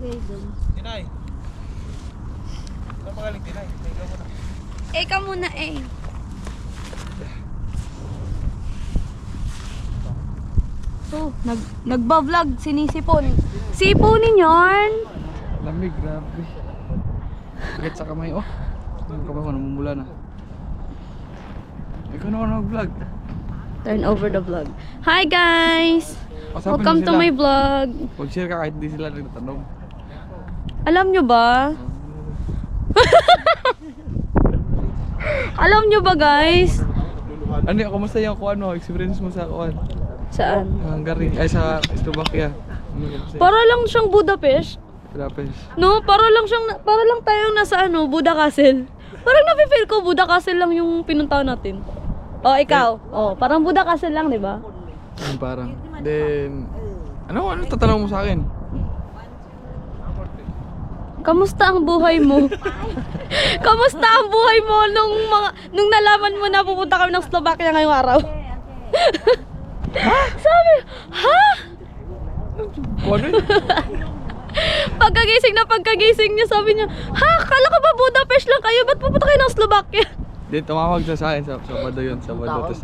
kayo dun. Tinay. Saan magaling Tinay? Ikaw muna. Ikaw muna eh. Oh, nagba-vlog, sinisipon. Siponin yarn. Lamig, grabe. Sakit sa kamay, oh. Yung kamay ko, namumula na. Ikaw na ako nag-vlog. Turn over the vlog. Hi guys! Pasapin Welcome mo to sila. my vlog. Mag-share ka kahit di sila nagtatanong. Alam nyo ba? Alam nyo ba guys? Ano yung kumusta yung experience mo sa kuan? Saan? Hungary, ay sa Slovakia. Ano kamusta? Para lang siyang Budapest. Budapest. No, para lang tayong nasa Buda Castle. Parang nafe-feel ko Buda Castle lang yung pinuntahan natin. Oh, ikaw. Oh, parang Buda Castle lang, 'di ba? Parang. Then, ano tatanong mo sa akin? Kamusta ang buhay mo? Kamusta ang buhay mo nung nalaman mo na pupunta kami ng Slovakia ngayong araw? Sabi, ha? Ano? Pagkagising niya, sabi niya, ha? Kala ko ba Budapest lang kayo? Ba't pupunta kayo ng Slovakia? Then tumawag siya sa akin sa Sabado yun, Sabado. Tapos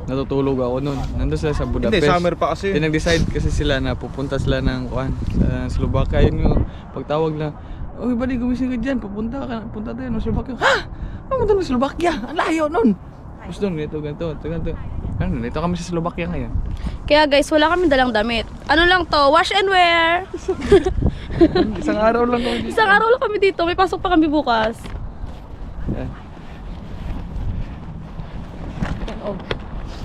natutulog ako nun. Nandun sila sa Budapest. Hindi, summer pa kasi. Then nag-decide kasi sila na pupunta sila ng kuan sa Slovakia. Yun yung pagtawag na, "Oy, buddy, gumising ka dyan. Punta tayo ng Slovakia." Ha? Pupunta ng Slovakia? Ang layo nun. Tapos doon, ganito. Ano, dito kami sa Slovakia ngayon. Kaya guys, wala kami dalang damit. Ano lang to? Wash and wear. Isang araw lang kami dito. Isang araw lang kami dito. May pasok pa kami bukas. Yan. Oh.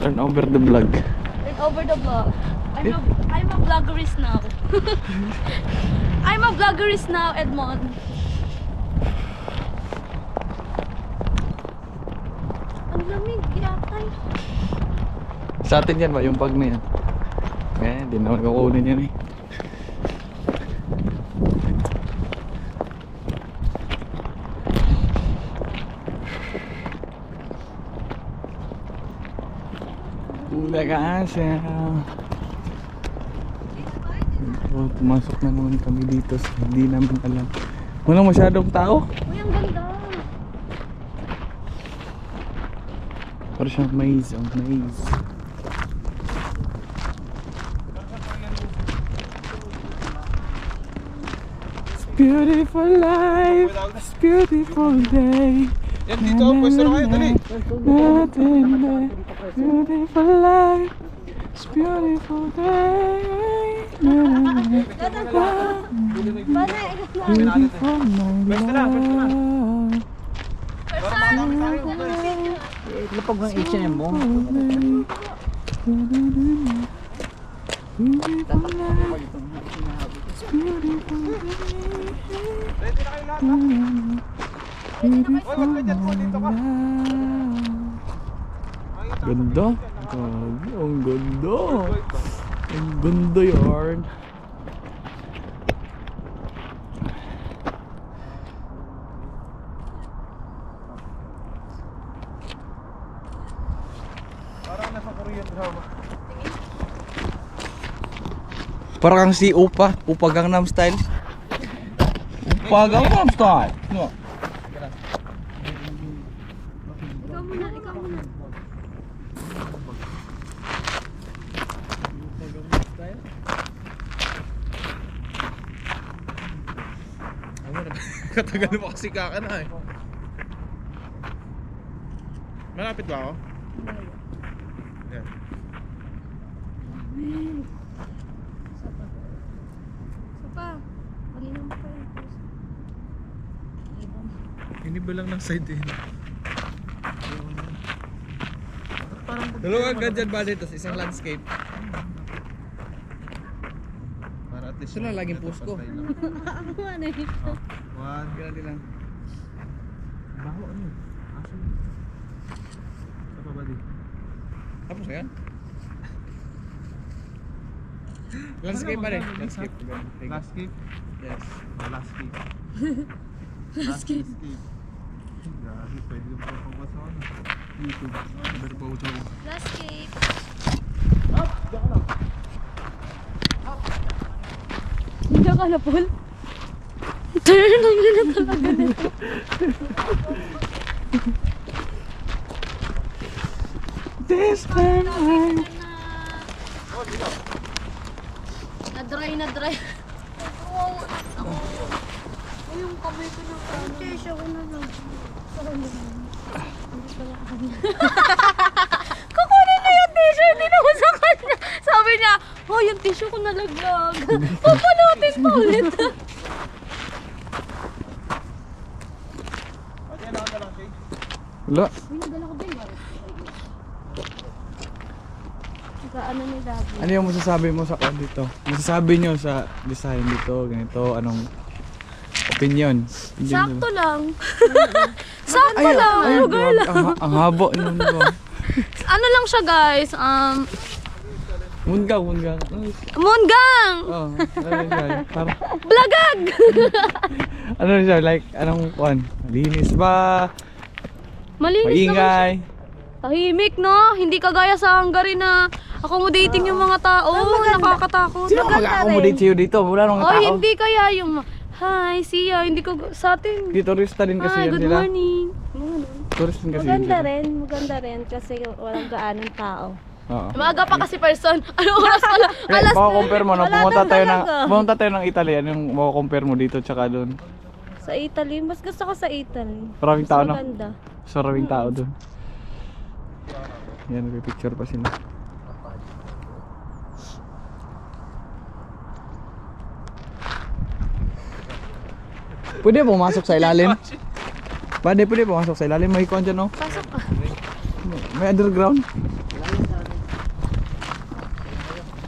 Turn over the vlog. Turn over the vlog. I'm a vloggerist now. I'm a vloggerist now, Edmond. Ang lamig, yatay. Sa atin yan ba, yung bag na yan? Eh, di naman kukunin yan eh. Ula ka siya. Oh, pumasok na naman kami dito so hindi namin alam. Walang masyadong tao. Uy, ang ganda. Parang siyang maze, maze. It's beautiful life, it's beautiful day. Yan dito, pwesto na kayo, dali. Nothing there, beautiful life, it's beautiful day. Beautiful my love. Lapag ng H&M mo. Ganda. Grabe, ang ganda. Ang ganda yarn. Parang nasa Korean drama. Parang kang si Upa Gangnam Style. Upa Gangnam Style. No. Ikaw muna, ikaw muna. Katagal mo kasi kaka na eh. Malapit ba ako? Yan. Isa pa. Kanina mo pa yung post. Hiniba lang ng side eh. Parang Dalawang ganyan ba dito, isang landscape. para at least Ito na laging post ko. Ako ano eh. One. Ganun lang. Baho ano? Aso. Apa ba di? Tapos na yan? Landscape pa rin. Landscape. Landscape? Yes. Landscape. Landscape. Grabe, pwede yung pagpapasa ko na. YouTube. Better pa ito. Landscape. Hindi ka na, Paul. Turn ang yun na talaga nito. This time I... Na-dry. Ay, yung kamay ko na tissue ko na lang. Kukunin na yung tissue, hindi na sa kanya. Sabi niya, oh, yung tissue ko nalaglag. Papalutin pa ulit. Wala. Uy, nadala ko ba yun? Sa ano ni Dabi? Ano yung masasabi mo sa dito? Masasabi nyo sa design dito, ganito, anong opinion? Sakto lang. Sakto lang. Lugar lang. Ang habo nun ko. Ano lang siya, guys? Munggang. Munggang! Oh, ano siya? Parang, Blagag! ano siya? Like, anong kuan? Linis ba? Malinis naman siya. Maingay? Tahimik, no? Hindi kagaya sa Hungary na accommodating yung mga tao. Nakakatakot. Sino mag-accommodate sa'yo dito? Wala nang Oh, tao. hindi kaya yung hi, see ya. Hindi ko sa atin. Di turista din kasi Hi, yan good sila. morning. Tourist din kasi yan Maganda sila. rin kasi walang gaanong tao. Oo. Maaga pa kasi person. Ano oras pala? Kaya Alas makakompare mo, no? Wala Pumunta tayo ng Italy. Ano yung makakompare mo dito tsaka doon? Sa Italy, mas gusto ko sa Italy. Maraming tao, no? Maganda. Maraming tao doon. Yan, picture pa sila. Pwede pumasok sa ilalim? Pwede pumasok sa ilalim. May kuwan dyan, no? pasok ka. May underground.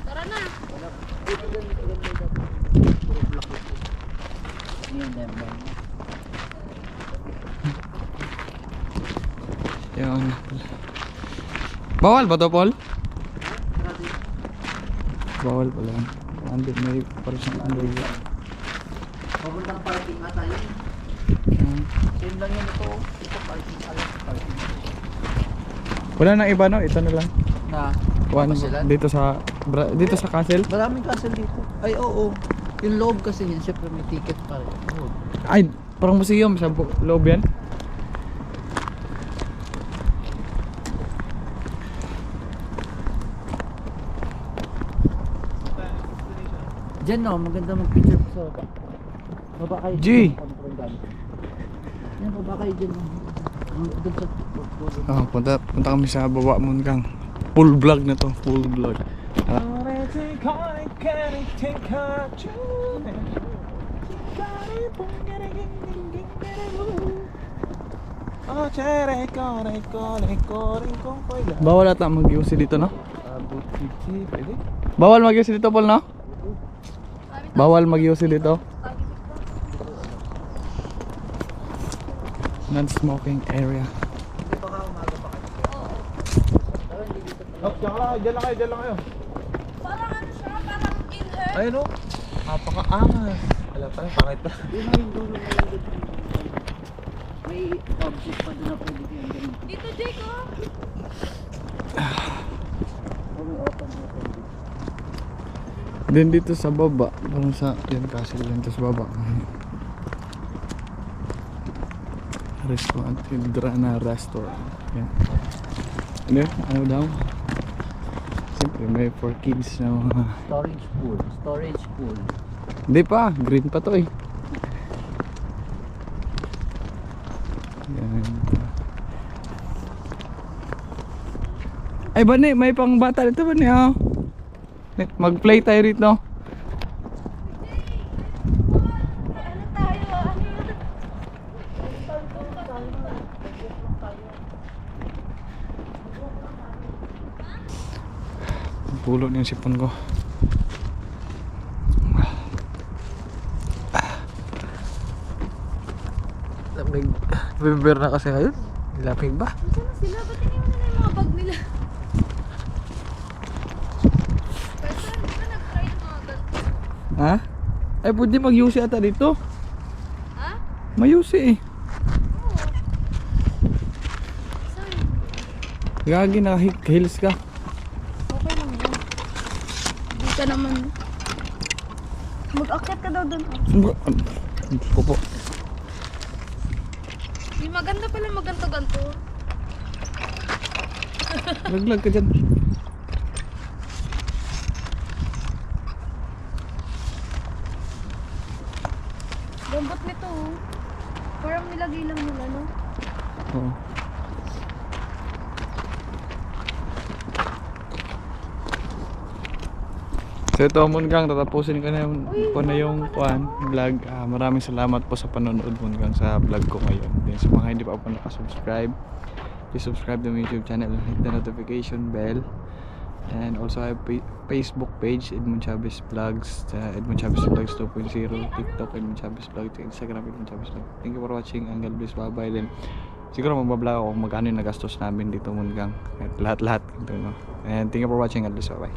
Tara na. Yan. Bawal ba to, Paul? Bawal pala. Andun, may parang siyang underground. Papuntang parking ata yun. Same lang yun ito. Ito parking. Wala nang iba, no? Ito na lang. Na? Kuwan Pasilan? dito sa castle. Maraming castle dito. Ay, oo. Yung loob kasi niyan, syempre may ticket pa rin. Oo. Ay, parang museum sa loob yan. Diyan no, maganda mag-picture pa sa baba. Baba kayo. G! Yan, baba kayo dyan. Doon sa Oh, punta kami sa baba Munggang. Full vlog na to, full vlog. Tara. Bawal ata mag-UC dito, no? Bawal mag-UC dito, Paul, no? Bawal mag-UC dito. Non-smoking area. Diyan lang kayo. Parang ano siya? Parang in-her. Ayun o. Napaka-angas. Alam pa, pangit pa. may object pa doon na pwede yung ganun. Dito, Jake, oh. Then dito sa baba, parang sa yan castle yan sa baba. Restaurant, Hidrana Restaurant. Yan. Ano yun? Ano daw? Siyempre may for kids na mga... Storage pool. Hindi pa, green pa to eh. Yan. Ay Bani, may pang bata dito Bani oh. Mag-play tayo rito. Pulo na yung sipon ko. Lamig. November na kasi ngayon. Lamig ba? Saan sila? Ba't iniwan na yung mga bag nila? Pero saan ba nag-try yung mga ganito? Ha? Ay pwede mag-UC ata dito. Ha? May UC eh. Oo. Saan? Gagi na hills ka. Okay lang yan. Hindi ka naman... Mag-akit ka daw dun. Diyos ko po. Di maganda pala maganto-ganto. Laglag ka dyan. Gambot nito oh. Parang nilagay lang nila, no? Oo. So ito Mungang, tatapusin ko na yung vlog. Maraming salamat po sa panonood Mungang sa vlog ko ngayon. Then sa mga hindi pa po nakasubscribe, please subscribe to my YouTube channel and hit the notification bell. And also I have Facebook page, Edmond Chavez Vlogs, Edmond Chavez Vlogs 2.0, TikTok Edmond Chavez Vlogs, Instagram Edmond Chavez Vlogs. Thank you for watching, and God bless, bye bye. Then siguro magbablog ako kung magkano yung nagastos namin dito Mungang, at lahat-lahat. And thank you for watching, God bless, bye bye.